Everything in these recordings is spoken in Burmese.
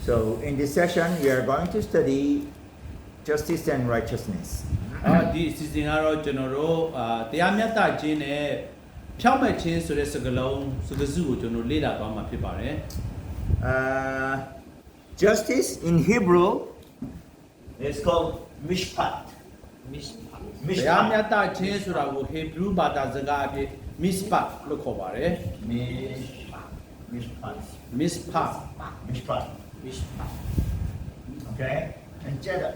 So in this session, we are going to study justice and righteousness. ဒီအစီအစဉ်ကတော့ကျွန်တော်တို့တရားမျှတခြင်းနဲ့ဖြောင့်မတ်ခြင်းဆိုတဲ့စကားလုံးစကားစုကိုကျွန်တော်လေ့လာသွားမှာဖြစ်ပါတယ် Justice in Hebrew is called mishpat. တရားမျှတခြင်းဆိုတာကိုဟေဘရုဘာသာစကားအဖြစ် mishpat လို့ခေါ်ပါတယ် Mishpat. mishpat Okay? And Jeddah.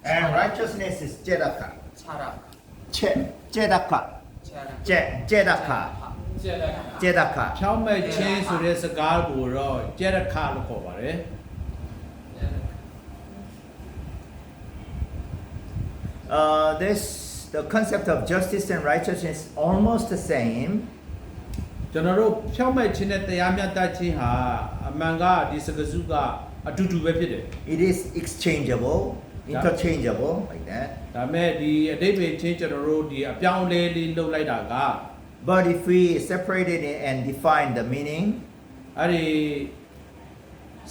And righteousness is Jedaka. Jedaka. Jedaka. ဖြောင့်မတ်ခြင်းဆိုတဲ့စကားကိုတော့ကျက်ရခလို့ခေါ်ပါတယ် The concept of justice and righteousness is almost the same. ကျွန်တော်တို့ဖြောင့်မတ်ခြင်းနဲ့တရားမျှတခြင်းဟာအမှန်ကဒီစကားစုကအတူတူပဲဖြစ်တယ် It is exchangeable, interchangeable, like that. ဒါပေမဲ့ဒီအဓိပ္ပာယ်ချင်းကျွန်တော်တို့ဒီအပြောင်းအလဲလေးလုပ်လိုက်တာက But if we separate it and define the meaning, အဲ့ဒီ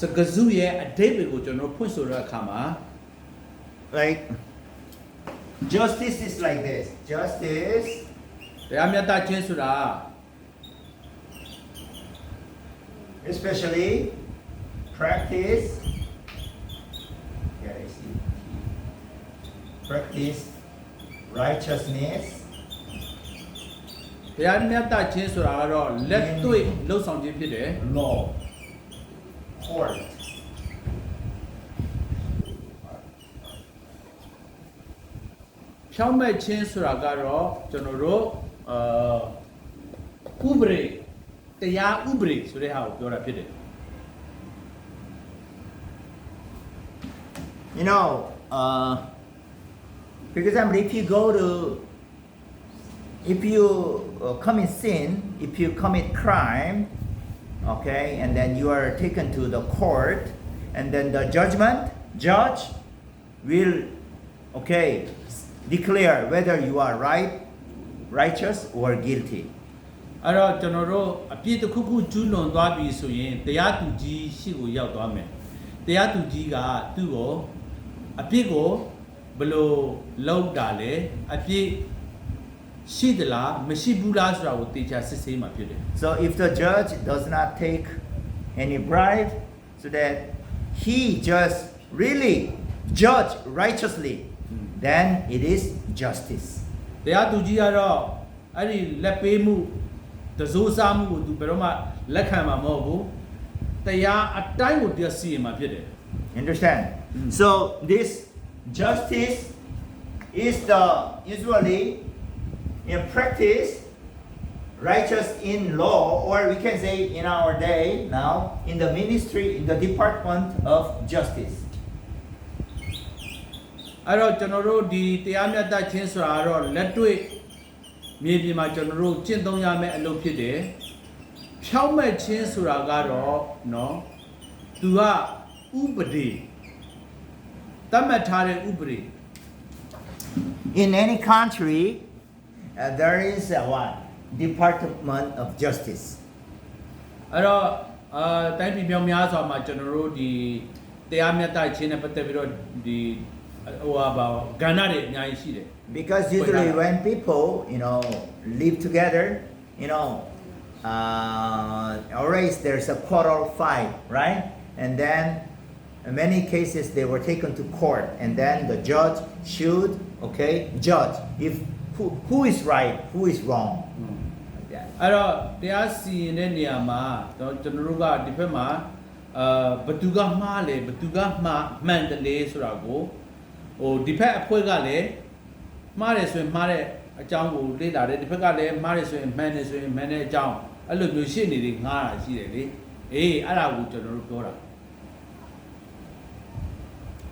စကားစုရဲ့အဓိပ္ပာယ်ကိုကျွန်တော်ဖွင့်ဆိုတဲ့အခါမှာ like justice is like this. Justice တရားမျှတခြင်းဆိုတာ especially practice righteousness တရားမျှတခြင်းဆိုတာကတော့လက်တွေ့လှုပ်ဆောင်ခြင်းဖြစ်တယ် law court ဖြောင့်မတ်ခြင်းဆိုတာကတော့ကျွန်တော်တို့ဥပဒေတရားဥပဒေဆိုတဲ့ဟာကိုပြောတာဖြစ်တယ် You know, for example, if you commit sin, if you commit crime, okay, and then you are taken to the court, and then the judge will, okay, declare whether you are righteous or guilty. အဲ့တော့ကျွန်တော်တို့အပြစ်တစ်ခုခုကျူးလွန်သွားပြီဆိုရင်တရားသူကြီးရှိကိုရောက်သွားမယ်တရားသူကြီးကသူ့ကိုအပြစ်ကိုဘယ်လိုလုပ်တာလဲအပြစ်ရှိသလားမရှိဘူးလားဆိုတာကိုသေချာစစ်ဆေးမှာဖြစ်တယ် So if the judge does not take any bribe, so that he just really judge righteously, then it is justice. တရားသူကြီးကတော့အဲ့ဒီလက်ပေးမှုတစိုးစားမှုကိုသူဘယ်တော့မှလက်ခံမှာမဟုတ်ဘူးတရားအတိုင်းကိုတရားစီရင်မှာဖြစ်တယ် Understand? So this justice is usually in practice righteous in law, or we can say in our day now in the ministry, in the department of justice. အဲ့တော့ကျွန်တော်တို့ဒီတရားမျှတခြင်းဆိုတာကတော့လက်တွေ့မြေပြင်မှာကျွန်တော်တို့ကျင့်သုံးရမယ့်အလုပ်ဖြစ်တယ်ဖြောင့်မတ်ခြင်းဆိုတာကတော့နော်သူကဥပဒေတတ်မှတ်ထားတဲ့ဥပဒေ In any country, there is what? Department of Justice. အဲ့တော့တိုင်းပြည်မြောက်များစွာမှာကျွန်တော်တို့ဒီတရားမျှတခြင်းနဲ့ပတ်သက်ပြီးတော့ဒီဟိုပါကဏ္ဍတွေအများကြီးရှိတယ် Because usually when people, live together, always there's a quarrel fight, right? And then in many cases they were taken to court, and then the judge should, judge if who is right, who is wrong. Like that. အဲ့တော့တရားစီရင်တဲ့နေရာမှာကျွန်တော်တို့ကဒီဘက်မှာဘသူကမှားလဲဘသူကမှန်တယ်လေဆိုတာကိုဟိုဒီဘက်အဖွဲ့ကလည်းမှားတယ်ဆိုရင်မှားတဲ့အကြောင်းကိုလေ့လာတယ်ဒီဘက်ကလည်းမှားတယ်ဆိုရင်မှန်တယ်ဆိုရင်မှန်တဲ့အကြောင်းအဲ့လိုမျိုးရှေ့နေတွေငားတာရှိတယ်လေအေးအဲ့ဒါကိုကျွန်တော်တို့ပြောတာ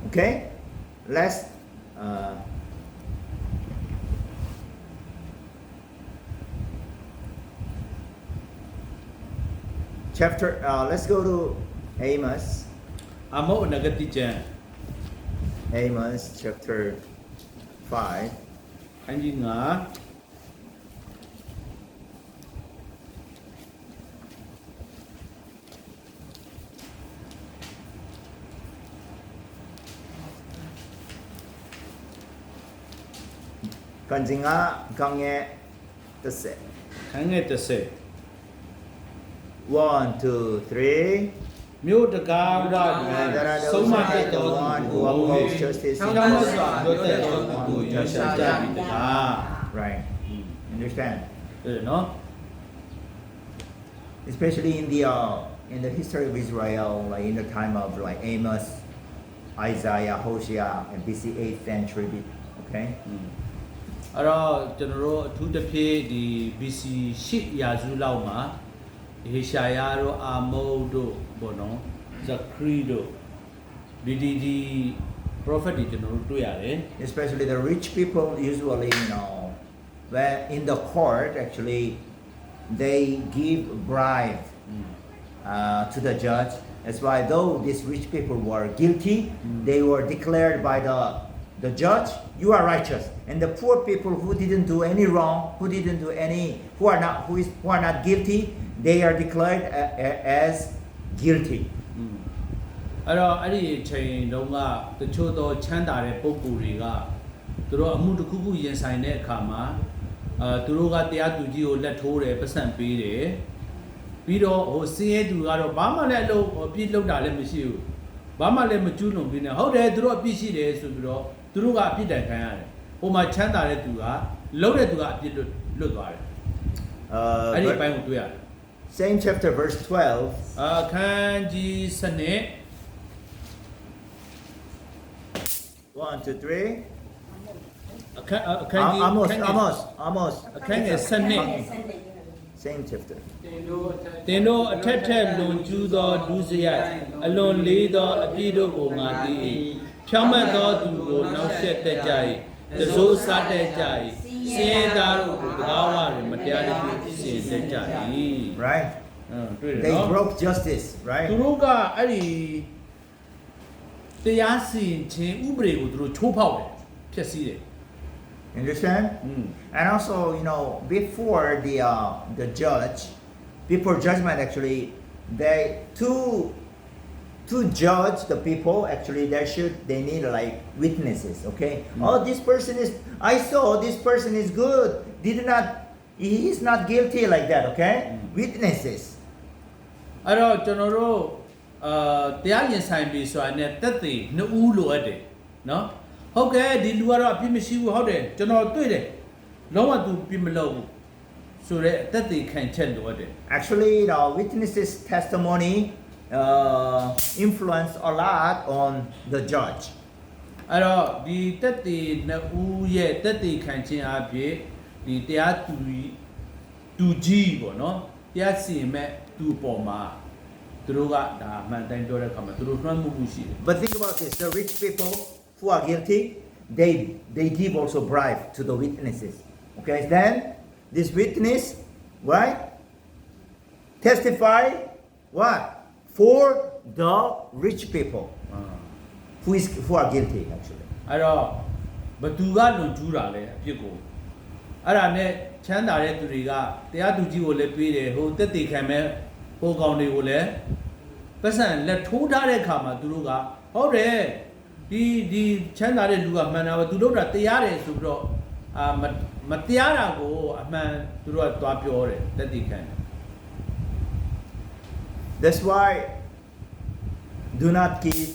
Okay? Let's let's go to Amos. အမောနဂတိကျမ်း Amos chapter 5. အန်ကြီးငါ 5 Kanjinga Kange Tase. ခန်းငယ်30 1, 2, 3. မြို့တကားဝတွင် And there are ဆုံး those မ who တတ် hate သော the သူ one who ကို upholds justice ဖြော in င့်မတ် the စွာပြောတတ်သောသူကိုရွေးချယ်ကြပြီတကား Right. Understand? တဲ့နော် Especially in the history of Israel, like in the time of like Amos, Isaiah, Hosea, and BC 8th century. Okay. အဲ့တော့ကျွန်တော်တို့အထူးတစ်ဖြင့်ဒီ BC 8ရာစုလောက်မှာဟေရှာယတို့အာမုတ်တို့ဘောနော်ဇခရီတို့ဒီ prophet တွေကျွန်တော်တို့တွေ့ရတယ် Especially the rich people usually, where in the court actually they give bribe to the judge. That's why though these rich people were guilty, they were declared by the judge, you are righteous. And the poor people who didn't do any wrong, who are not guilty, they are declared as guilty. အဲ့တော့အဲ့ဒီအချိန်တုန်းကတချို့သောချမ်းသာတဲ့ပုဂ္ဂိုလ်တွေကသူတို့အမှုတစ်ခုခုရင်ဆိုင်တဲ့အခါမှာသူတို့ကတရားသူကြီးကိုလက်ထိုးတယ်ပတ်စံပေးတယ်ပြီးတော့ဟိုစင်းရဲသူကတော့ဘာမှလည်းအလုပ်အပြစ်လုပ်တာလည်းမရှိဘူးဘာမှလည်းမကျူးလွန်ပြီးနေဟုတ်တယ်သူတို့အပြစ်ရှိတယ်ဆိုပြီးတော့သူတို့ကအပြစ်တိုင်ခံရတယ်ဟိုမှာချမ်းသာတဲ့သူကလုပ်တဲ့သူကအပြစ်လွတ်သွားတယ်အဲ့ဒီအပိုင်းကိုတွေ့ရတယ် Same chapter verse 12. အခန်းကြီးစနစ် 1, 2, 3. အခန်းကြီး Amos. အခန်းငယ်စနစ် Same chapter. တင်တို့အထက်ထက်လွန်ကျူးသောဒုစရိုက်အလွန်လေးသောအပြည့်တို့ကိုငါသိ၏ဖြောင့်မတ်သောသူကိုနောက်ဆက်တက်ကြ၏တစိုးစားတက်ကြ၏စင်ရသားတို့ကိုဘာဝတွင်မတရားတဲ့ပြုစင်တက်ကြ၏ Right? တွေ့တယ် They နော် broke justice, သူ right? တို့ကအဲ့ဒီတရားစီရင်ခြင်းဥပဒေကိုသူတို့ချိုးဖောက်တယ်ဖျက်ဆီးတယ် Understand? And also, before the judge, before judgment, actually, they to judge the people. Actually, they need like witnesses. Okay. Oh, this person is. I saw this person is good. He is not guilty like that. Okay. Witnesses. အဲ့တော့ကျွန်တော်တို့တရားရင်ဆိုင်ပြီဆိုတာနဲ့တက်သေးနှစ်ဦးလိုအပ်တယ်နော်ဟုတ်ကဲ့ဒီလူကတော့အပြစ်မရှိဘူးဟုတ်တယ်ကျွန်တော်တွေ့တယ်လုံးဝသူပြစ်မလုပ်ဘူးဆိုတော့တက်သေးခံချက်လိုအပ်တယ် Actually, the witnesses' testimony influence a lot on the judge. အဲ့တော့ဒီတက်သေးနှစ်ဦးရဲ့တက်သေးခံခြင်းအဖြစ်ဒီတရားသူကြီးပေါ့နော်တရားစီရင်မဲ့သူ့ပေါ်မှာသူတို့ကဒါအမှန်တိုင်းပြောတဲ့အခါမှာသူတို့လွှမ်းမိုးမှုရှိတယ် But think about this: the rich people who are guilty, they give also bribe to the witnesses. Okay, then this witness, right, testify what for the rich people who are guilty actually. အဲ့တော့ဘသူကလွန်ကျူးတာလဲအဖြစ်ကိုအဲ့ဒါနဲ့ချမ်းသာတဲ့သူတွေကတရားသူကြီးကိုလည်းပေးတယ်ဟိုတက်တည်ခံမဲ့ဟိုကောင်တွေကိုလည်းပတ်စံလက်ထိုးထားတဲ့အခါမှာသူတို့ကဟုတ်တယ်ဒီချမ်းသာတဲ့လူကမှန်တာပဲသူတို့ကတရားတယ်ဆိုပြီးတော့မတရားတာကိုအမှန်သူတို့ကသွားပြောတယ်တက်တည်ခံ That's why do not give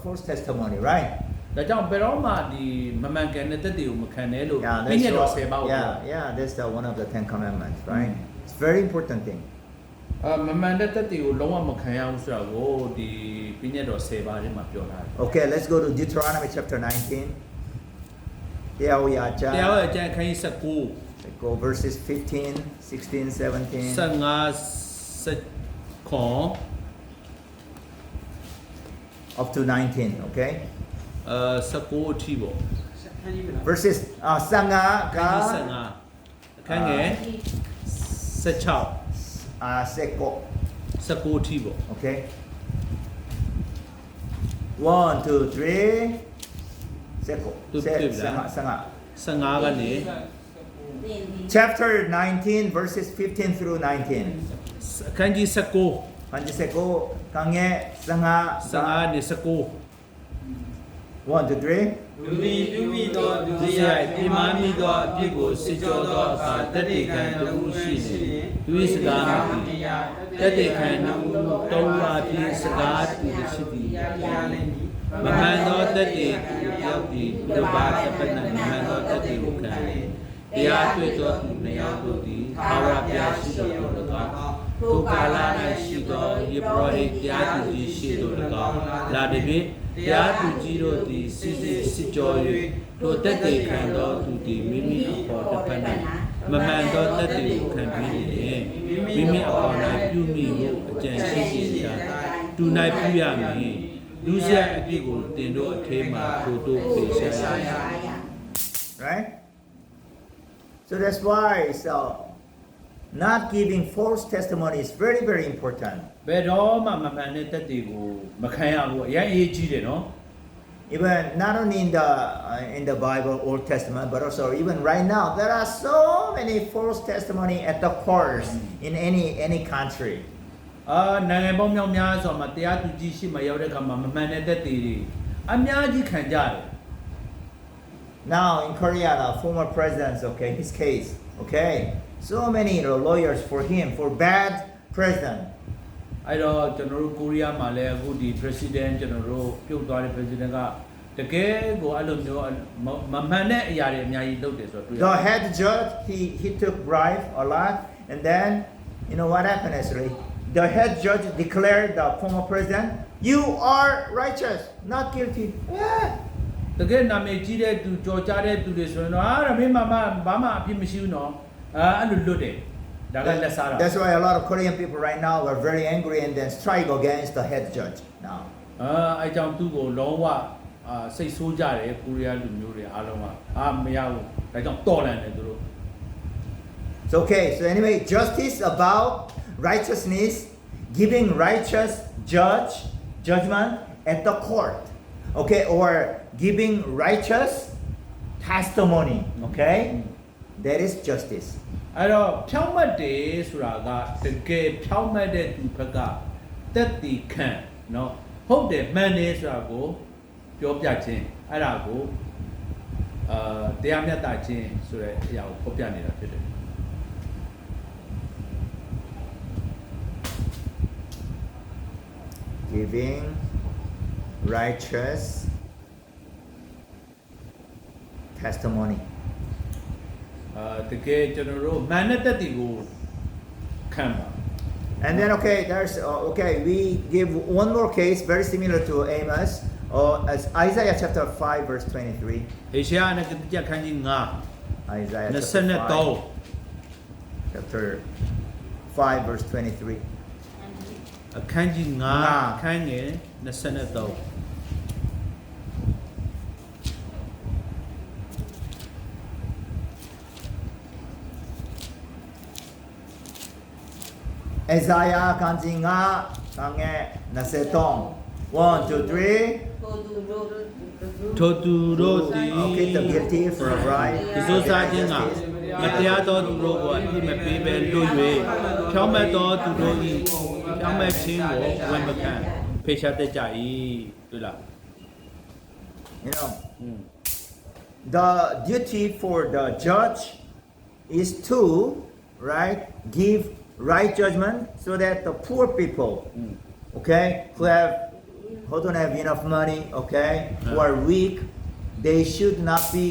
false testimony, right? ဒါကြောင့်ဘယ်တော့မှဒီမမှန်ကန်တဲ့တက်တည်ကိုမခံနဲ့လို့ Yeah, ပြည့်ညတ်တော်10ပါးကို that's one of the 10 commandments, right? It's a very important thing. မမှန်တဲ့တက်တည်ကိုလုံးဝမခံရဘူးဆိုတာကိုဒီပြည့်ညတ်တော်10ပါးထဲမှာပြောထားတယ် Okay, let's go to Deuteronomy chapter 19. Yeah, we are တရားဝဲအကျမ်းခန်းကြီး19 go verses 15, 16, 17. 15ခွန် up to 19, okay? 19အထိပေါ့ Verses Sanga ခန်းကြီး ka 15အခန်းငယ်16 Seko, 19အထိပေါ့ okay? 1, 2, 3. Seko. Sanga. 15ကနေ Chapter 19, verses 15 through 19. အခန်းကြီး19 Kanji Seko, Kange, Sanga, 15နေ19 1, 2, 3. လူသည်ပြုမိသောဒုစရိုက်ပြမမိသောအပြစ်ကိုစစ်ကြောသောအခါတတိခံတူရှိစေသူ၏စကားသည်တတိခံတူသုံးပါးဖြင့်စကားတူရှိသည်မမှန်သောတတိသူရောက်သည်သူဘာတစ်ဖက်၌မမှန်သောတတိကိုခံလေတရားတွေ့သောသူနှစ်ယောက်တို့သည်သာဝရပြရှိသောသူတို့ကထိုကာလ၌ရှိသောယေဘရဟိတရားသူကြီးရှိသော၎င်းလာသည်ဖြင့်တရားသူကြီးတို့သည်စစ်ကြော၍ထိုတက်တေခံသောသူသည်မိမိအပေါ်တစ်ဖက်၌မမှန်သောတက်တေကိုခံပြီးလျင်မိမိအပေါ်၌ပြုမိမှုအကြံရှိရှိရာသူ၌ပြုရမည်လူဆက်အပြစ်ကိုတင်တို့အထေးမှထိုတို့ဖေရှားရ Right? So that's why not giving false testimony is very, very important. ဘယ်တော့မှမမှန်တဲ့တက်တွေကိုမခံရဘူးအရင်အရေးကြီးတယ်နော် Even not only in the Bible, Old Testament, but also even right now, there are so many false testimony at the courts in any country. နိုင်ငံပေါင်းများများစွာမှာတရားသူကြီးရှိမှရောက်တဲ့အခါမှာမမှန်တဲ့တက်တွေအများကြီးခံကြတယ် Now in Korea, the former president, okay, his case, okay, so many lawyers for him for bad president. အဲ့တော့ကျွန်တော်တို့ကိုရီးယားမှာလည်းအခုဒီ president ကျွန်တော်တို့ပြုတ်သွားတဲ့ president ကတကယ်ကိုအဲ့လိုမျိုးမမှန်တဲ့အရာတွေအများကြီးလုပ်တယ်ဆိုတော့တွေ့ရ The head judge, he took bribe a lot, and then you know what happened actually? The head judge declared the former president, "You are righteous, not guilty." Yeah. တကယ်နာမည်ကြီးတဲ့သူကြော်ကြားတဲ့သူတွေဆိုရင်တော့ဒါမင်းမဘာမှအပြစ်မရှိဘူးနော်အဲ့လိုလွတ်တယ်ဒါကလက်စားတာ That's why a lot of Korean people right now are very angry and then strike against the head judge now. အဲ့ကြောင့်သူ့ကိုလုံးဝစိတ်ဆိုးကြတယ်ကိုရီးယားလူမျိုးတွေအားလုံးကမရဘူးဒါကြောင့်တော်လန်တယ်သူတို့ It's okay. So anyway, justice about righteousness, giving righteous judgment at the court, okay, or giving righteous testimony, okay, that is justice. အဲ့တော့ဖြောင်းမတ်တယ်ဆိုတာကတကယ်ဖြောင်းမတ်တဲ့သူဘက်ကတက်တီခံနော်ဟုတ်တယ်မှန်တယ်ဆိုတာကိုပြောပြခြင်းအဲ့ဒါကိုတရားမျှတခြင်းဆိုတဲ့အရာကိုဖော်ပြနေတာဖြစ်တယ် Giving righteous testimony. တကယ်ကျွန်တော်တို့မှန်တဲ့တက်တီကိုခံပါ And then okay, there's okay. We give one more case very similar to Amos, as Isaiah chapter 5 verse 23. ဟေရှာယနဲ့ကတိကျခန်းကြီး9 Isaiah 23 chapter 5 verse 23. အခန်းကြီး9အခန်းငယ်23 Isaiah kanjinga kange nasetong. 1, 2, 3. ထိုသူတို့သည် Okay, the guilty for a bribe. ဒီစိုးစားခြင်းကမတရားသောသူတို့ကိုအပြစ်မပေးဘဲလွတ်၍ဖြောင်းမတ်သောသူတို့၏ဖြောင်းမတ်ခြင်းကိုဝန်မခံဖေရှားတတ်ကြ၏တွေ့လား You know, the duty for the judge is to, right, give right judgment so that the poor people, okay, who don't have enough money, okay, who are weak, they should not be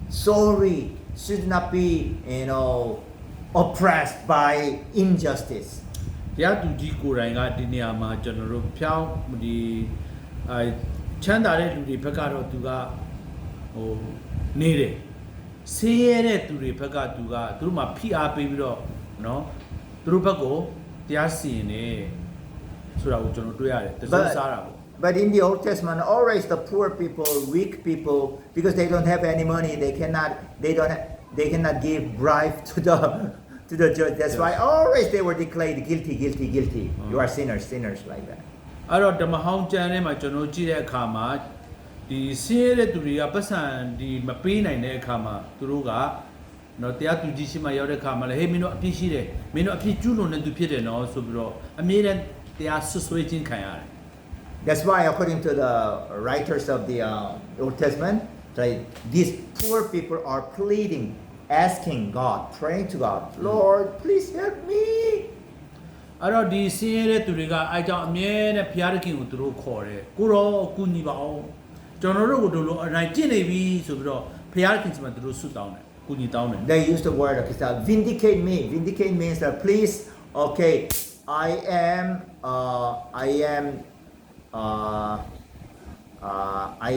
sorry, should not be, you know, oppressed by injustice. တရားသူကြီးကိုယ်တိုင်ကဒီနေရာမှာကျွန်တော်တို့ဖြောင်းဒီချမ်းသာတဲ့လူတွေဘက်ကတော့သူကဟိုနေတယ်ဆင်းရဲတဲ့သူတွေဘက်ကသူကသူတို့မှာဖိအားပေးပြီးတော့နော်သူတို့ဘက်ကိုတရားစီရင်တယ်ဆိုတာကိုကျွန်တော်တွေ့ရတယ်တစိုးစားတာပေါ့ But in the Old Testament, always the poor people, weak people, because they don't have any money, they cannot give bribe to the judge. That's why always they were declared guilty, guilty, guilty. You are sinners, sinners like that. အဲ့တော့ဓမ္မဟောင်းကျမ်းထဲမှာကျွန်တော်ကြည့်တဲ့အခါမှာဒီဆင်းရဲတဲ့သူတွေကပတ်စံဒီမပေးနိုင်တဲ့အခါမှာသူတို့ကနော်တရားသူကြီးရှိမှရောက်တဲ့အခါမှာလေဟေးမင်းတို့အပြစ်ရှိတယ်မင်းတို့အပြစ်ကျူးလွန်တဲ့သူဖြစ်တယ်နော်ဆိုပြီးတော့အမြဲတမ်းတရားဆွဆွဲခြင်းခံရတယ် That's why, according to the writers of the Old Testament, like, these poor people are pleading, asking God, praying to God, Lord, please help me. အဲ့တော့ဒီဆင်းရဲတဲ့သူတွေကအဲ့ကြောင့်အမြဲတမ်းဘုရားသခင်ကိုသူတို့ခေါ်တယ်ကိုရောကူညီပါအောင်ကျွန်တော်တို့ကိုတို့လိုအနိုင်ကျင့်နေပြီဆိုပြီးတော့ဘုရားသခင်စီမှာသူတို့ဆုတောင်းတယ်ကူညီတောင်းတယ် They use the word, okay, so vindicate me. Vindicate means that please, okay, I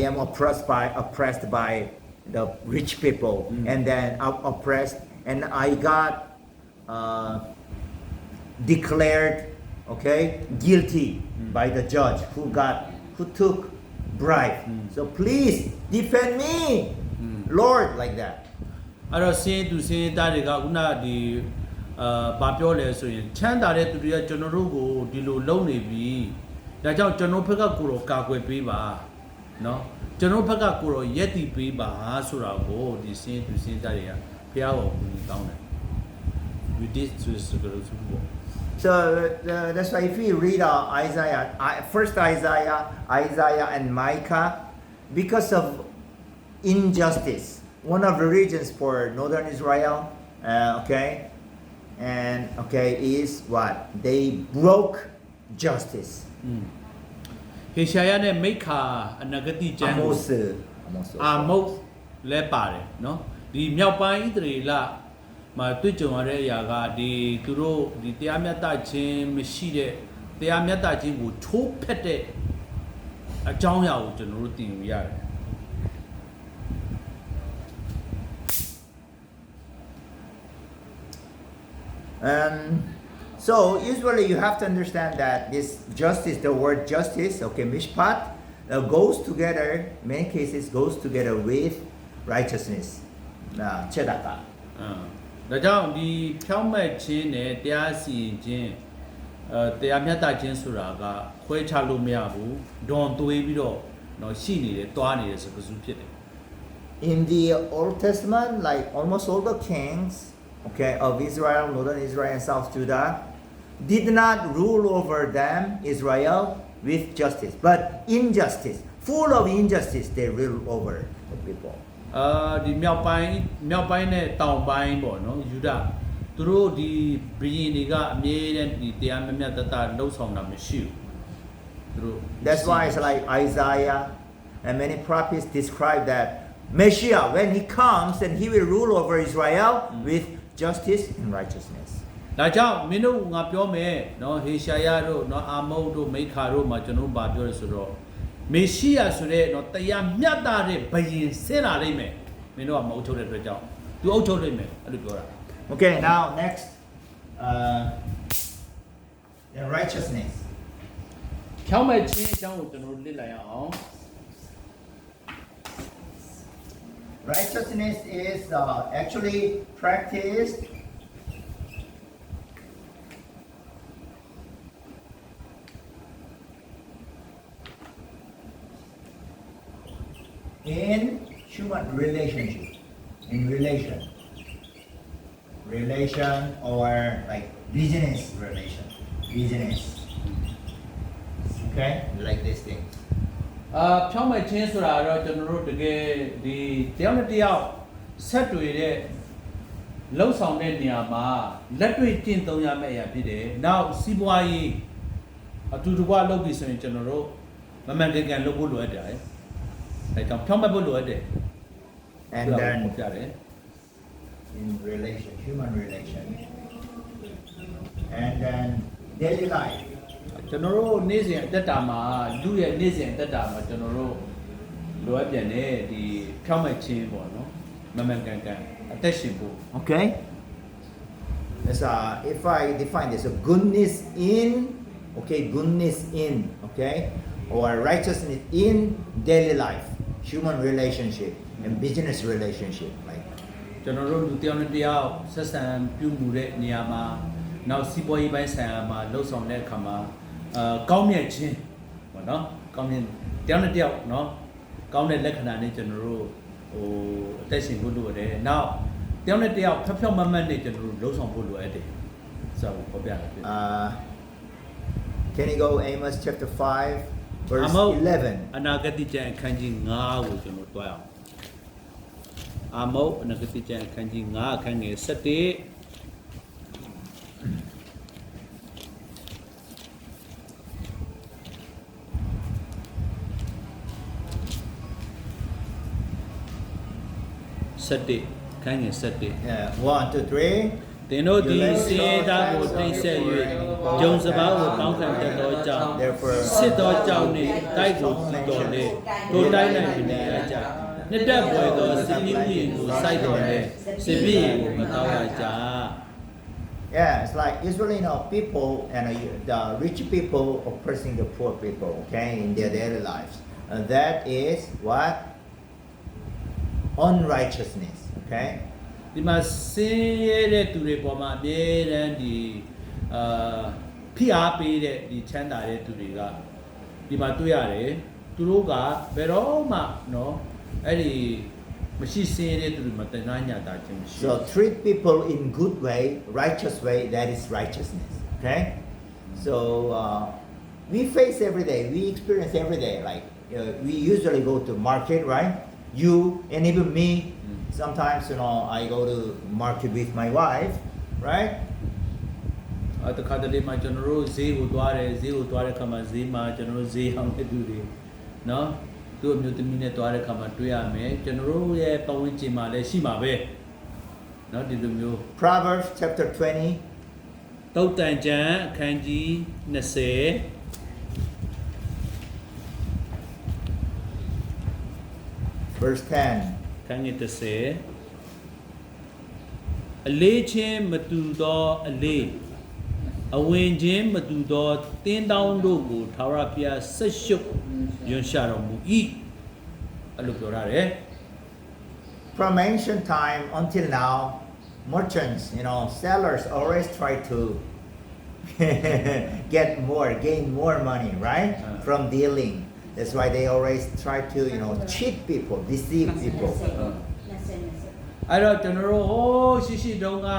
am oppressed by the rich people, and then I'm oppressed, and I got declared, okay, guilty by the judge who took bribe. So please defend me, Lord, like that. အဲ့တော့ဆင်းသူဆင်းသားတွေကခုနဒီဘာပြောလဲဆိုရင်ချမ်းသာတဲ့သူတွေကကျွန်တော်တို့ကိုဒီလိုလုံနေပြီဒါကြောင့်ကျွန်တော်ဘက်ကကိုတော့ကာကွယ်ပေးပါเนาะကျွန်တော်ဘက်ကကိုတော့ရက်တည်ပေးပါဆိုတာကိုဒီဆင်းသူဆင်းသားတွေကဘုရားကိုကူညီတောင်းတယ် we did to the So that's why if we read first Isaiah and Micah, because of injustice, one of the reasons for northern Israel, is what? They broke justice. ဟေရှာယနဲ့မိခါအနဂတိကျမ်းကို အာမုတ်လဲပါတယ်เนาะဒီမြောက်ပိုင်းဣသရေလမှာတွေ့ကြုံရတဲ့အရာကဒီသူတို့ဒီတရားမျှတခြင်းမရှိတဲ့တရားမျှတခြင်းကိုချိုးဖက်တဲ့အကြောင်းအရာကိုကျွန်တော်တို့သိယူရတယ် So usually you have to understand that this justice, the word justice, okay, mishpat, goes together, in many cases goes together with righteousness, tzedakah. ဒါကြောင့်ဒီဖြောင်းမဲ့ခြင်းနဲ့တရားစီရင်ခြင်းတရားမျှတခြင်းဆိုတာကခွဲခြားလို့မရဘူးဒွန်သွေးပြီးတော့เนาะရှိနေတယ်တွားနေတယ်ဆိုပစုဖြစ်တယ် In the Old Testament, like almost all the kings, okay, of Israel, northern Israel and South Judah, did not rule over them, Israel, with justice, but injustice, full of injustice, they rule over the people. ဒီမြောက်ပိုင်းနဲ့တောင်ပိုင်းပေါ့နော်ယူဒသူတို့ဒီဘီရင်တွေကအမြဲတမ်းဒီတရားမျှမျှတတလှုပ်ဆောင်တာမရှိဘူးသူတို့ That's why it's like Isaiah and many prophets describe that Messiah, when he comes, and he will rule over Israel with justice and righteousness. ဒါကြောင့်မင်းတို့ငါပြောမယ်နော်ဟေရှာယတို့နော်အာမုတ်တို့မိခါတို့မှာကျွန်တော်ဗာပြောရဆိုတော့မေရှိယဆိုတဲ့နော်တရားမျှတတဲ့ဘယင်ဆင်းလာလိမ့်မယ်မင်းတို့ကမအုပ်ချုပ်တဲ့အတွက်ကြောင့်သူအုပ်ချုပ်လိမ့်မယ်အဲ့လိုပြောတာ Okay, now next, the righteousness. ဖြောင်းမဲ့ခြင်းအကြောင်းကိုကျွန်တော်လေ့လာရအောင် Righteousness is actually practiced in human relationship, in relation or like business relation, okay, like this thing. ဖြောင်းမဲ့ခြင်းဆိုတာတော့ကျွန်တော်တို့တကယ်ဒီတယောက်နဲ့တယောက်ဆက်တွေ့တဲ့လှုပ်ဆောင်တဲ့နေရာမှာလက်တွေ့ကျင့်သုံးရမယ့်အရာဖြစ်တယ်။နောက်စီးပွားရေးအတူတကွလုပ်ပြီးဆိုရင်ကျွန်တော်တို့မမှန်တကယ်လုပ်ဖို့လိုအပ်တယ်။အဲကြောင့်ဖြောင်းမဲ့ဖို့လိုအပ်တယ်။ And then ပြတယ် in relation, human relation, and then daily life. ကျွန်တော်တို့နေ့စဉ်အသက်တာမှာလူရဲ့နေ့စဉ်အသက်တာမှာကျွန်တော်တို့လိုအပ်ပြန်တဲ့ဒီဖြောင်းမဲ့ခြင်းပေါ့နော်မမှန်ကန်ကန်အသက်ရှင်ဖို့ Okay. That's if I define this, so goodness in, okay, or righteousness in daily life, human relationship and business relationship, like. ကျွန်တော်တို့လူတယောက်နဲ့တယောက်ဆက်ဆံပြုမှုတဲ့နေရာမှာနောက်စီးပွားရေးပိုင်းဆိုင်ရာမှာလှုပ်ဆောင်တဲ့အခါမှာကောင်းမြတ်ခြင်းပေါ့နော်ကောင်းမြတ်တယောက်နဲ့တယောက်နော်ကောင်းတဲ့လက္ခဏာနဲ့ကျွန်တော်တို့ဟိုအသက်ရှင်ဖို့လိုရတယ်နောက်တယောက်နဲ့တယောက်ဖျောက်မမှတ်နဲ့ကျွန်တော်တို့လှုပ်ဆောင်ဖို့လိုရတယ်ဆိုတော့ပေါ်ပြတယ် Can you go Amos chapter 5 verse 11. အနာဂတိကျမ်းအခန်းကြီး9ကိုကျွန်တော်တွားအောင်အာမုတ်အနာဂတိကျမ်းအခန်းကြီး9အခန်းငယ်17ခန်းငယ်17 Yeah, 1, 2, 3. သင်တို့ဒီစေတာကိုတိတ်ဆက်၍ဂျုံစပါးကိုတောင်းခံတတ်သောကြောင့် Therefore, စစ်သောကြောင့်နှင့်တိုက်ကိုကြည့်တော်လေတို့တိုက်နိုင်မနေရကြနှစ်တက်ပွဲသောစစ်မြေဥယျာဉ်ကိုစိုက်တော်လေစစ်မြေဥယျာဉ်ကိုမတော်ရကြ yeah, it's like usually, people and the rich people oppressing the poor people, okay, in their daily lives. And that is what? Unrighteousness, okay? ဒီမှာဆင်းရဲတဲ့သူတွေပေါ်မှာအမြဲတမ်းဒီဖိအားပေးတဲ့ဒီချမ်းသာတဲ့သူတွေကဒီမှာတွေ့ရတယ်သူတို့ကဘယ်တော့မှနော်အဲ့ဒီမရှိဆင်းရဲတဲ့သူတွေမှာတဏှာညတာခြင်းမရှိ So treat people in good way, righteous way, that is righteousness, okay? So we face every day, we experience every day, like we usually go to market, right? You and even me, sometimes, I go to market with my wife, right? တခါတလေမှာကျွန်တော်တို့ဈေးကိုသွားတယ်ဈေးကိုသွားတဲ့ခါမှာဈေးမှာကျွန်တော်တို့ဈေးအောင်တဲ့သူတွေနော်သူ့အမျိုးသမီးနဲ့သွားတဲ့ခါမှာတွေ့ရမယ်ကျွန်တော်တို့ရဲ့ပတ်ဝန်းကျင်မှာလည်းရှိမှာပဲနော်ဒီလိုမျိုး Proverbs chapter 20, တုတ်တန်ကျမ်းအခန်းကြီး20 verse 10. ခန်းကြီး30အလေးချင်းမတူသောအလေးအဝင်ချင်းမတူသောတင်းတောင်းတို့ကိုထာဝရဘုရားဆက်ရှုပ်ရွံ့ရှာတော်မူ၏အဲ့လိုပြောရတယ် From ancient time until now, merchants, sellers always try to gain more money, right? From dealing. That's why they always try to, cheat people, deceive people. အဲ့တော့ကျွန်တော်တို့ဟိုးရှိတုန်းက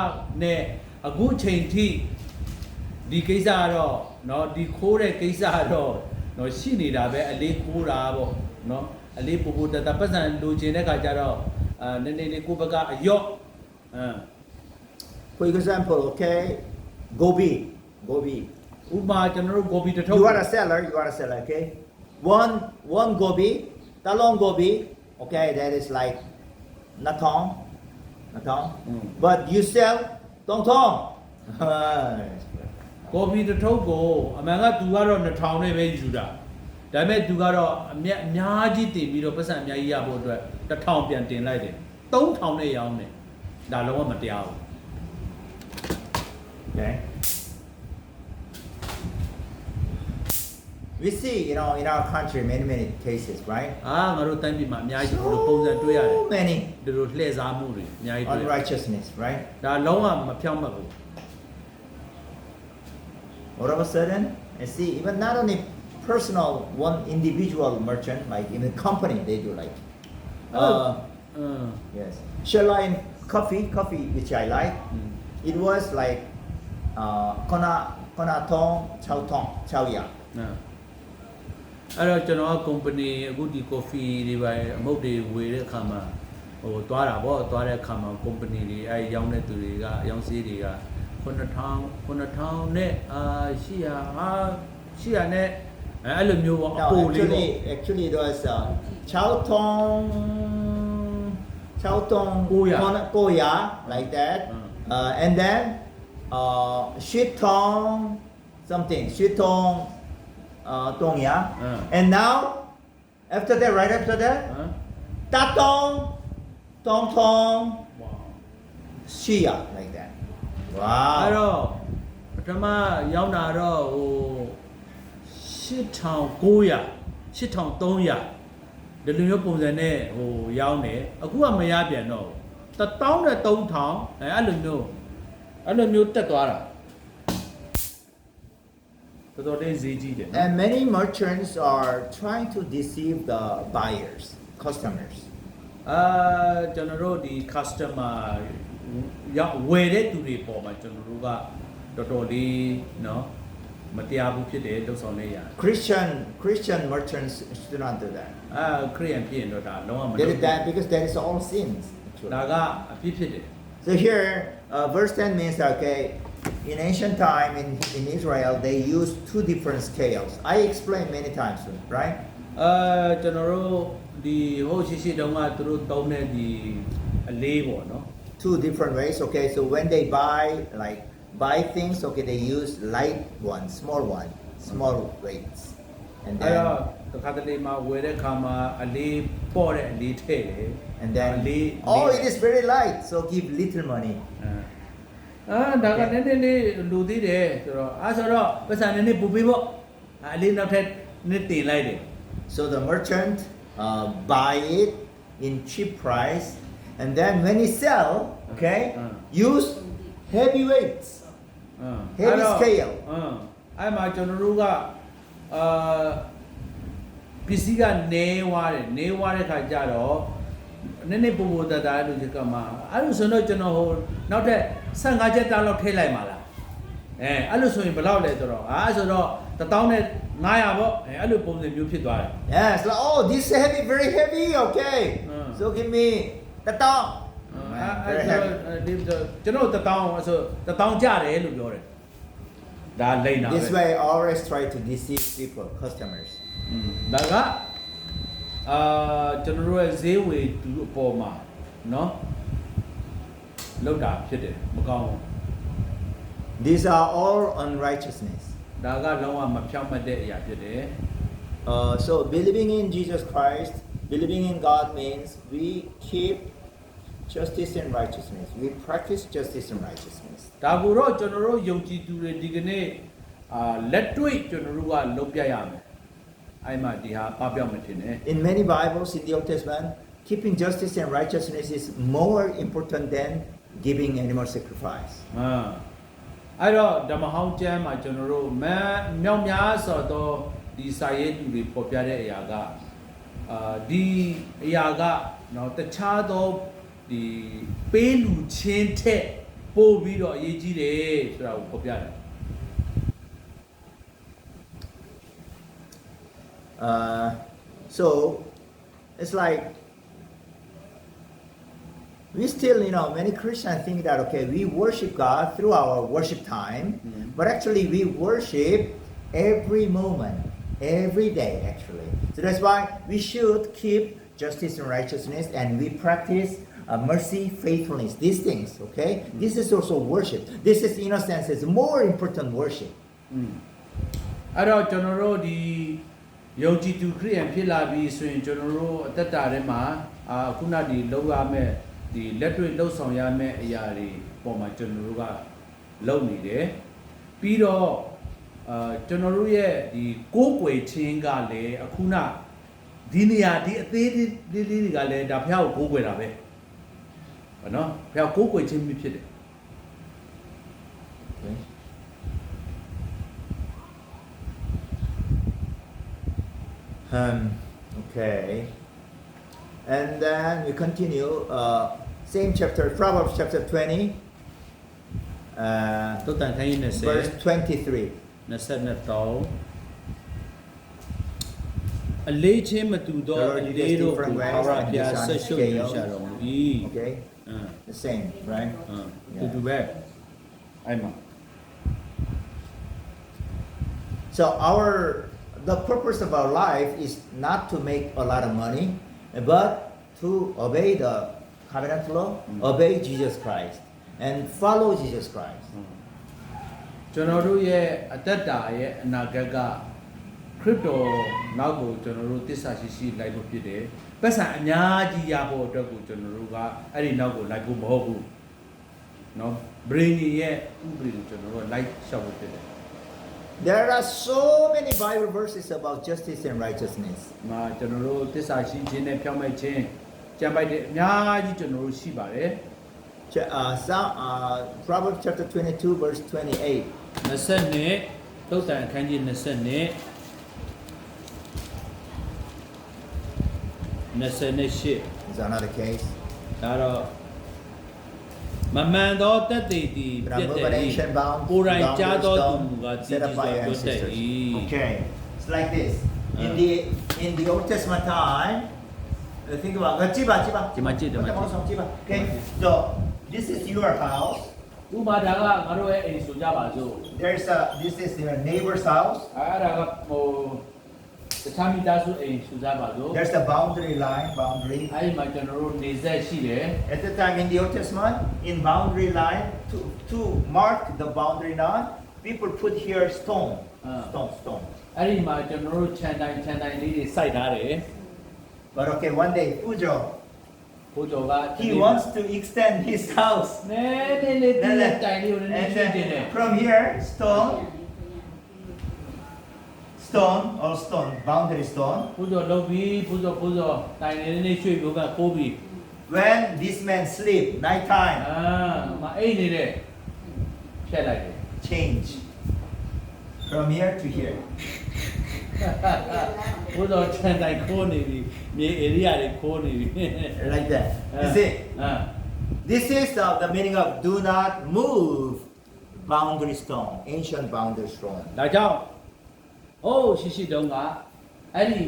နဲ့အခုချိန်ထိဒီကိစ္စကတော့เนาะဒီခိုးတဲ့ကိစ္စကတော့เนาะရှိနေတာပဲအလေးခိုးတာပေါ့เนาะအလေးပူပူတတပတ်စံလိုချင်တဲ့ခါကျတော့နည်းနည်းလေးကိုဘကအယော့ For example, okay, gobi. ဥပမာကျွန်တော်တို့ဂိုဘီတစ်ထုပ် You are a seller, okay? One gobi, talong gobi, okay, that is like natong. But you sell tong. ဂိုဘီတစ်ထုပ်ကိုအမှန်ကသူကတော့2000နဲ့ပဲယူတာဒါပေမဲ့သူကတော့အများကြီးတင်ပြီးတော့ပတ်စံအများကြီးရဖို့အတွက်1000ပြန်တင်လိုက်တယ်3000နဲ့ရောင်းတယ်ဒါလုံးဝမတရားဘူး Okay. We see, in our country, many cases, right? ငါတို့တိုင်းပြည်မှာအများကြီးဒီလိုပုံစံတွေ့ရတယ် So many ဒီလိုလှည့်စားမှုတွေအများကြီးတွေ့ရတယ် unrighteousness, right? ဒါလုံးဝမဖြောင့်မတ်ဘူး All of a sudden, I see even not only personal, one individual merchant, like even company, they do like, yes. Shell Line coffee, which I like. It was like, kona tong, chao ya. အဲ့တော့ကျွန်တော်က company အခုဒီ coffee တွေပဲအမုတ်တွေဝေတဲ့အခါမှာဟိုသွားတာပေါ့သွားတဲ့အခါမှာ company တွေအဲရောင်းတဲ့သူတွေကရောင်းစည်းတွေက9000နဲ့800နဲ့အဲ့လိုမျိုးပေါ့အ No, ပိုလေးပေါ့ actually it was chao tong, koya, like that. And then shit tong, something, tong ya. And now, right after that, ta tong, shia, like that. အဲ့ Wow. တော့ပထမရောင်းတာတော့ဟို8300ဒီလိုမျိုးပုံစံနဲ့ဟိုရောင်းတယ်အခုကမရပြန်တော့1000နဲ့3000အဲ့လိုမျိုးတက်သွားတာတော်တော်လေးဈေးကြီးတယ်နော် And many merchants are trying to deceive the buyers, customers. ကျွန်တော်တို့ဒီ customer ဝယ်တဲ့သူတွေပေါ်မှာကျွန်တော်တို့ကတော်တော်လေးเนาะ မတရားဘူးဖြစ်တယ်လှုပ်ဆောင်နေရ Christian merchants should not do that. ခရိယန်ဖြစ်ရင်တော့ဒါလုံးဝမ They လုပ် did that because that is all sins. ဒါ actually. ကအပြစ်ဖြစ်တယ် So here, verse 10 means that, okay, in ancient time in Israel, they used two different scales. I explained many times, right? ကျွန်တော်တို့ဒီဟိုရှိတုန်းကသူတို့သုံးတဲ့ဒီအလေးပေါ့နော် Two different ways, okay? So when they buy things, okay, they use light one, small weights. And အဲ့တော့ then, တခါတလေမှာဝယ်တဲ့ခါမှာအလေးပေါ့တဲ့အလေးထည့်တယ် and အ then, လေး oh, it is very light, so give little money. ဒါကနည်းနည်းလေးလူသေးတယ်ဆိုတော့ဆိုတော့ပတ်စံနည်းနည်းပူပေးပေါ့အလေးနောက်ထပ်နည်းတင်လိုက်တယ် So the merchant buy it in cheap price, and then when he sell, okay, use heavy weights. Heavy scale. အဲ့မှာကျွန်တော်တို့ကပစ္စည်းကနေဝါတယ်နေဝါတဲ့ခါကျတော့နည်းနည်းပူပူတတာလို့ဒီကမှာအဲ့လိုဆိုတော့ကျွန်တော်ဟိုနောက်ထပ်15ချက်တောင်းလောက်ထည့်လိုက်ပါလားအဲ့လိုဆိုရင်ဘယ်လောက်လဲဆိုတော့ဆိုတော့1500ပေါ့အဲ့လိုပုံစံမျိုးဖြစ်သွားတယ် Yes, like, oh, this is heavy, very heavy, okay. So give me the top. အဲ့ကျွန်တော်1000ဆို1000ကျတယ်လို့ပြောတယ်ဒါလိမ့်တာပဲ This way, I always try to deceive people, customers. ဒါကကျွန်တော်တို့ရဲ့ဈေးဝယ်သူအပေါ်မှာเนาะလောက်တာဖြစ်တယ်မကောင်းဘူး These are all unrighteousness. ဒါကလုံးဝမဖြောင့်မတ်တဲ့အရာဖြစ်တယ် So believing in Jesus Christ, believing in God means we keep justice and righteousness. We practice justice and righteousness. ဒါကိုတော့ကျွန်တော်တို့ယုံကြည်သူတွေဒီကနေ့လက်တွေ့ကျွန်တော်တို့ကလုပ်ပြရမယ်အဲ့မှာဒီဟာပပျောက်မထင်နဲ့ In many Bibles in the Old Testament, keeping justice and righteousness is more important than giving animal sacrifice. အဲ့တော့ဓမ္မဟောင်းကျမ်းမှာကျွန်တော်တို့မြောက်များဆိုတော့ဒီစာရေးသူတွေပေါ်ပြတဲ့အရာကဒီအရာကเนาะတခြားသောဒီပေးလူချင်းထက်ပို့ပြီးတော့အရေးကြီးတယ်ဆိုတာကိုပေါ်ပြတယ် So it's like we still, many Christians think that, okay, we worship God through our worship time, but actually we worship every moment, every day, actually. So that's why we should keep justice and righteousness, and we practice mercy, faithfulness, these things, okay? This is also worship. This is, in a sense, is more important worship. အဲ့တော့ကျွန်တော်တို့ဒီယုံကြည်သူခရစ်ယာန်ဖြစ်လာပြီဆိုရင်ကျွန်တော်တို့အသက်တာထဲမှာခုနဒီလောက်ရမယ်ဒီလက်တွေ့လှုပ်ဆောင်ရမယ့်အရာတွေပေါ်မှာကျွန်တော်တို့ကလုပ်နေတယ်ပြီးတော့ကျွန်တော်တို့ရဲ့ဒီကိုးကွယ်ခြင်းကလည်းအခုနဒီနေရာဒီအသေးလေးတွေကလည်းဒါဖះကိုကိုးကွယ်တာပဲဘာနော်ဖះကိုးကွယ်ခြင်းဖြစ်တယ် Okay. Okay. And then we continue, same chapter, Proverbs chapter 20, သုတ်တန်ခန်းကြီး verse 23. 23အလေးချင်းမတူသောအလေးတို့ကိုဘာဝပြဆက်ရှုပ်နေကြတော်မူ၏ Okay? The same, right? တူတူပဲအဲ့မှာ So the purpose of our life is not to make a lot of money, but to obey the covenant law, obey Jesus Christ, and follow Jesus Christ. ကျွန်တော်တို့ရဲ့အသက်တာရဲ့အနာဂတ်ကခရစ်တော်နောက်ကိုကျွန်တော်တို့တစ္ဆာရှိလိုက်လို့ဖြစ်တယ်။ပတ်စံအများကြီးရဖို့အတွက်ကိုကျွန်တော်တို့ကအဲ့ဒီနောက်ကိုလိုက်ဖို့မဟုတ်ဘူး။နော် brain ရဲ့ဥပဒေကိုကျွန်တော်တို့လိုက်ရှောက်လို့ဖြစ်တယ် There are so many Bible verses about justice and righteousness. ။မှာကျွန်တော်တို့တစ္ဆာရှိခြင်းနဲ့ဖြောင့်မတ်ခြင်းကြံပိုက်တဲ့အများကြီးကျွန်တော်တို့ရှိပါတယ်။ Proverbs chapter 22, verse 28. 20သုတ်တန်ခန်းကြီး20 28 Is another case. ဒါတော့ မမှန်သောတက်သေးသည် Remove an ancient bound ကိုယ်တိုင်ကြားသောသူ stone မူကားကြည် set ကြ up စွာ by your ပြောတတ် ancestors. ၏ Okay, it's like this. In Ah. the Old Testament time, think about jiba. Okay, so this is your house. ဥပမာဒါကငါတို့ရဲ့အိမ်ဆိုကြပါစို့ This is your neighbor's house. အဲ့ဒါကဟိုတခြားမိသားစုအိမ်ဆိုကြပါစို့ There's the boundary. အဲ့ဒီမှာကျွန်တော်တို့နေဆက်ရှိတယ် At the time in the Old Testament, in boundary line, to mark the boundary line, people put here stone. Stone. အဲ့ဒီမှာကျွန်တော်တို့ခြံတိုင်းလေးတွေစိုက်ထားတယ် But okay, one day, Pujo, ဘိုးကျော်က he wants to extend his house. နဲလေးလေးတိုင်လေးကိုနည်းနည်း And ရှင်းတင်တယ် then from here, stone, boundary stone. ဘိုးကျော်လုပ်ပြီးဘိုးကျော်တိုင်လေးလေးရွှေ့ပြီးကပိုးပြီး When this man sleep, night time, မအိတ်နေတဲ့ဖြတ်လိုက်တယ် change. From here to here. ဘိုးကျော်ခြံတိုင်းခိုးနေပြီမြေ area တွေခိုးနေပြီ Like that. You see? အာ This is the meaning of do not move boundary stone, ancient boundary stone. ဒါကြောင့်ရှိတုန်းကအဲ့ဒီ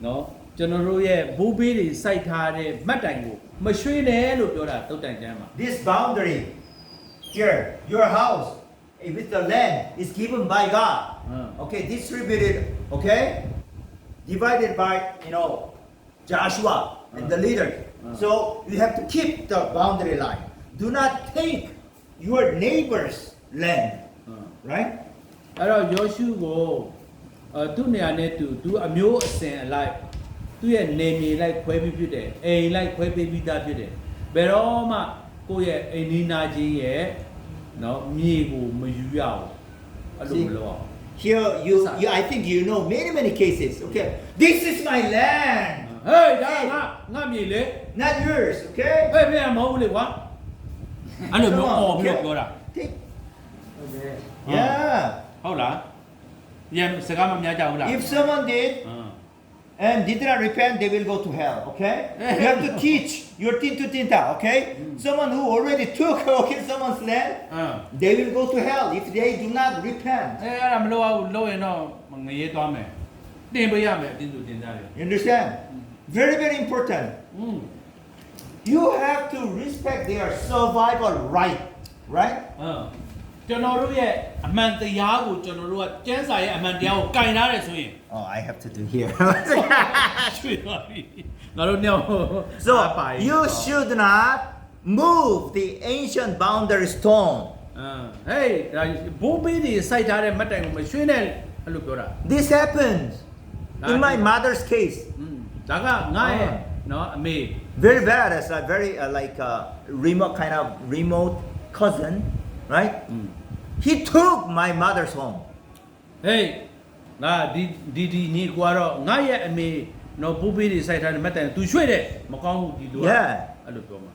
နော်ကျွန်တော်တို့ရဲ့ဘူးဘေးတွေစိုက်ထားတဲ့မှတ်တိုင်ကိုမရွှေ့နဲ့လို့ပြောတာတုတ်တိုင်ကျမ်းမှာ This boundary here, your house with the land is given by God. Okay, distributed, okay? Divided by, Joshua and the leaders. So you have to keep the boundary line. Do not take your neighbor's land, right? အဲ့တော့ယောရှုကိုသူ့နေရာနဲ့သူအမျိုးအစဉ်အလိုက်သူ့ရဲ့နေမြေလိုက်ခွဲပြီးဖြစ်တယ်အိမ်လိုက်ခွဲပေးပြီးသားဖြစ်တယ်ဘယ်တော့မှကိုယ့်ရဲ့အိမ်နီးနားချင်းရဲ့နော်မြေကိုမယူရဘူးအဲ့လိုမလုပ်အောင် Here, you I think you know many cases, okay? This is my land, ဟေးဒါငါမြေလေ not yours, okay? ဟေးပြန်မဟုတ်ဘူးလေကွာအဲ့လိုမျိုးအော်ပြီးတော့ပြောတာ Take, ဟုတ်တယ် yeah. ဟုတ်လားညစကားမများကြဘူးလား If someone did and did not repent, they will go to hell, okay? You have to teach your tinta, okay? Someone who already took, okay, someone's land, they will go to hell if they do not repent. အဲ့ဒါမလုပ်အောင်လုပ်ရင်တော့ငရေသွားမယ်တင်ပေးရမယ်အတင်းသူတင်ကြတယ် You understand? Very important. You have to respect their survival right, right? ကျွန်တော်တို့ရဲ့အမှန်တရားကိုကျွန်တော်တို့ကကျမ်းစာရဲ့အမှန်တရားကိုကင်ထားတယ်ဆိုရင် Oh, I have to do here. ရွှေ့သွားပြီငါတို့ညောင်း So, you should not move the ancient boundary stone. ဟေးဒါဘိုးဘေးတွေစိုက်ထားတဲ့မှတ်တိုင်ကိုမရွှေ့နဲ့အဲ့လိုပြောတာ This happens in my mother's case. ဒါကငါရဲ့နော်အမေ Very bad as a very like a remote cousin, right? He took my mother's home. ဟေးငါဒီညီကွာတော့ငါရဲ့အမေနော်ဘိုးဘေးတွေစိုက်ထားတဲ့မှတ်တိုင်သူရွှေ့တယ်မကောင်းဘူးဒီလို Yeah. အဲ့လိုပြောမှာ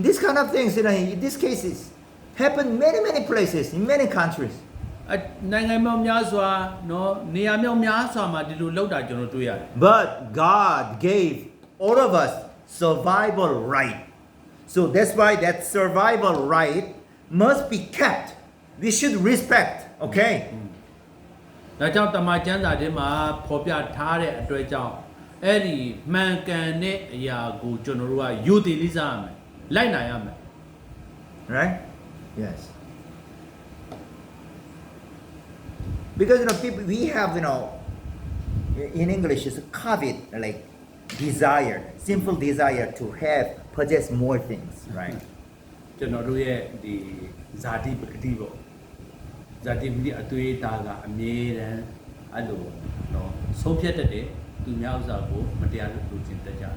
This kind of things, in these cases, happen many places in many countries. နိုင်ငံမြောက်များစွာနော်နေရာမြောက်များစွာမှာဒီလိုလောက်တာကျွန်တော်တွေ့ရတယ် But God gave all of us survival right. So that's why that survival right must be kept. We should respect, okay? ဒါကြောင့်တမန်ကျမ်းစာထဲမှာဖော်ပြထားတဲ့အတွက်ကြောင့်အဲ့ဒီမှန်ကန်တဲ့အရာကိုကျွန်တော်တို့ကယူတည်လေးစားရမယ်လိုက်နိုင်ရမယ် Right? Yes. Because people, we have in English it's a covet, like desire, simple desire to possess more things, right? ကျွန်တော်တို့ရဲ့ဒီဇာတိပဂတိပေါ့ဇာတိပဂတိအသွေးအသားကအမြဲတမ်းအဲ့လိုနော်ဆုံးဖြတ်တတ်တယ်သူများဥစ္စာကိုမတရားလို့လူချင်းတက်ကြတယ်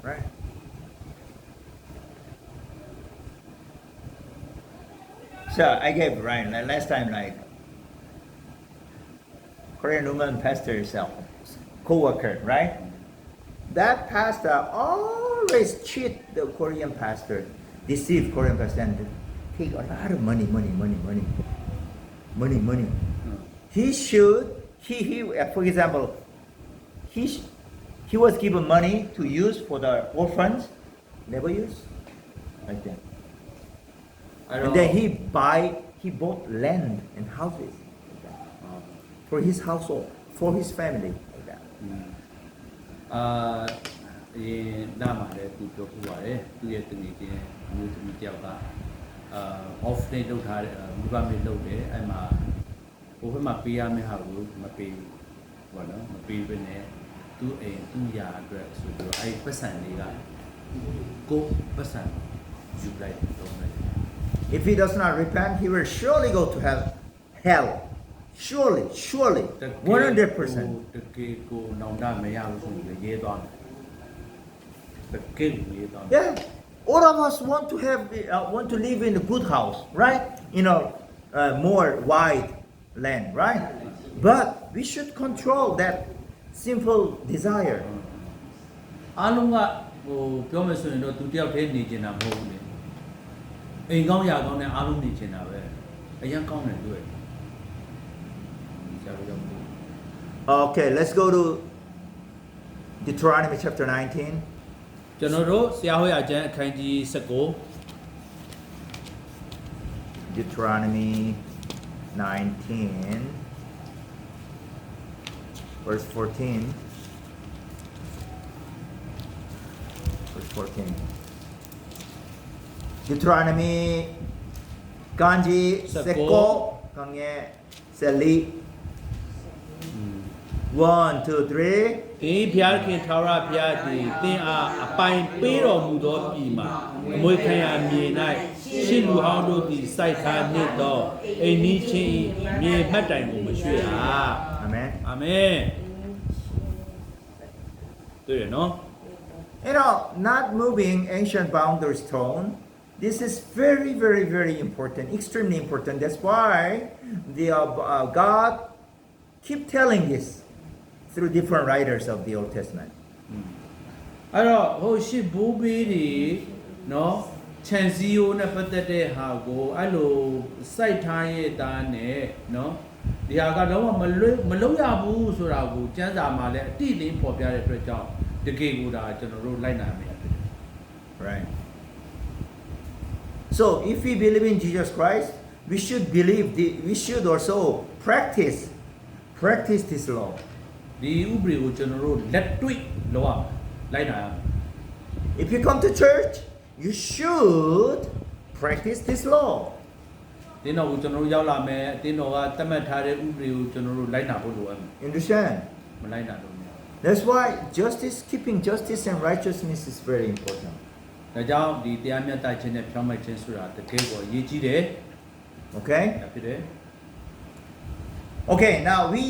Right? So I gave Ryan last time, like Korean woman pastor herself, co-worker, right? That pastor always cheat the Korean pastor, deceive Korean pastor, and take a lot of money. He should, for example, he was given money to use for the orphans, never use, like that. အဲ့ And တော့ then he bought land and houses like that, for his household, for his family, like that. အရင်နားမှာလည်းသူပြောပြပါတယ်သူရဲ့တငယ်ချင်းအမျိုးသမီးတယောက်ကoff day လုပ်ထားတဲ့မိဘမေလုပ်တယ်အဲ့မှာဟိုဘက်မှာပေးရမယ့်ဟာကိုမပေးဘူးဘောနော်မပေးဘဲနဲ့သူ့အိမ်သူ့ယာအတွက်ဆိုပြီးတော့အဲ့ပတ်စံတွေကကိုပတ်စံယူလိုက်တော့တယ် If he does not repent, he will surely go to hell. Surely, 100%. တကယ်ကိုနောင်တမရဘူးဆိုရင်ရေးသွားတယ်တကယ်ရေးသွားတယ် Yeah, all of us want to live in a good house, right? More wide land, right? But we should control that simple desire. အားလုံးကဟိုပြောမယ်ဆိုရင်တော့သူတယောက်တည်းနေကျင်တာမဟုတ်ဘူးလေအိမ်ကောင်းရာကောင်းနဲ့အားလုံးနေကျင်တာပဲအရင်ကောင်းတယ်တွေ့ကြာတော့မဟုတ် Okay, let's go to Deuteronomy chapter 19. ကျွန်တော်တို့ဆရာဟောရကျမ်းအခန်းကြီး19 Deuteronomy 19, verse 14. Verse 14. Deuteronomy Kanji Seko Kangye Seli. 1, 2, 3. အေးဘုရားခင်ထာဝရဘုရားသည်သင်အားအပိုင်ပေးတော်မူသောပြည်မှာအမွေခံရမြေ၌ရှစ်လူဟောင်းတို့သည်စိုက်ထားနှင့်သောအိမ်နီးချင်း၏မြေမှတ်တိုင်ကိုမရွှေ့ရ Amen. အာမင်တွေ့ရနော် Not moving ancient boundary stone. This is very, very, very important, extremely important. That's why God keep telling this through different writers of the Old Testament. အဲ့တော့ဟိုရှစ်ဘိုးဘေးတွေနော်ခြံစည်းရိုးနဲ့ပတ်သက်တဲ့ဟာကိုအဲ့လိုစိုက်ထားရဲ့သားနဲ့နော်ဒီဟာကတော့မလုံးရဘူးဆိုတာကိုစံစာမှာလည်းအတိအလင်းပေါ်ပြတဲ့အတွက်ကြောင့်တကယ်ကိုဒါကျွန်တော်တို့လိုက်နိုင်မယ် Right. So if we believe in Jesus Christ, we should also practice this law. ဒီဥပဒေကိုကျွန်တော်တို့လက်တွေ့လုပ်ရမယ်လိုက်နိုင်ရမယ် If you come to church, you should practice this law. တင်းတော်ကိုကျွန်တော်တို့ရောက်လာမယ်တင်းတော်ကသတ်မှတ်ထားတဲ့ဥပဒေကိုကျွန်တော်တို့လိုက်နာဖို့လိုအပ်မယ် Understand? မလိုက်နာလို့မရ That's why keeping justice and righteousness is very important. ဘူးဒါကြောင့်ဒီတရားမျှတခြင်းနဲ့ဖြောင့်မတ်ခြင်းဆိုတာတကယ်ကိုအရေးကြီးတယ် Okay? ဒါဖြစ်တယ် Okay, now we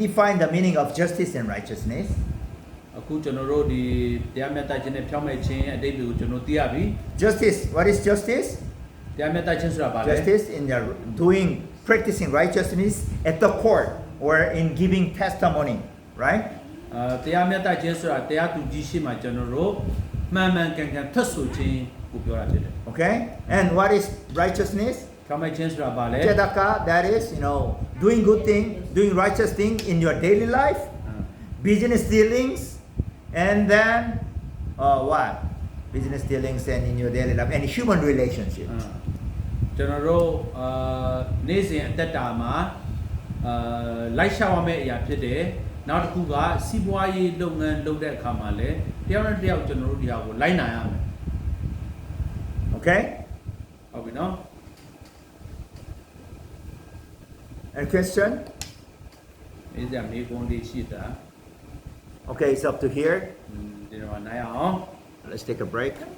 define the meaning of justice and righteousness. အခုကျွန်တော်တို့ဒီတရားမျှတခြင်းနဲ့ဖြောင့်မတ်ခြင်းအတိတ်ကိုကျွန်တော်သိရပြီ Justice, what is justice? တရားမျှတခြင်းဆိုတာဘာလဲ Justice in practicing righteousness at the court or in giving testimony, right? တရားမျှတခြင်းဆိုတာတရားသူကြီးရှိမှကျွန်တော်တို့မှန်မှန်ကန်ကန်ထွက်ဆိုခြင်းကိုပြောတာဖြစ်တယ် Okay? And what is righteousness? ဖြောင့်မတ်ခြင်းဆိုတာဘာလဲ Tzedakah, that is, doing good thing, doing righteous thing in your daily life, business dealings, and then what? Business dealings and in your daily life, and human relationships. ကျွန်တော်တို့နေ့စဉ်အသက်တာမှာလိုက်ရှောက်ရမယ့်အရာဖြစ်တယ်နောက်တစ်ခုကစီးပွားရေးလုပ်ငန်းလုပ်တဲ့အခါမှာလည်းတယောက်နဲ့တယောက်ကျွန်တော်တို့ဒီဟာကိုလိုက်နိုင်ရမယ် Okay? ဟုတ်ပြီနော် Any question? ဒီစရာမေးခွန်းလေးရှိတာ Okay, it's up to here. ဒီတော့နိုင်အောင် Let's take a break.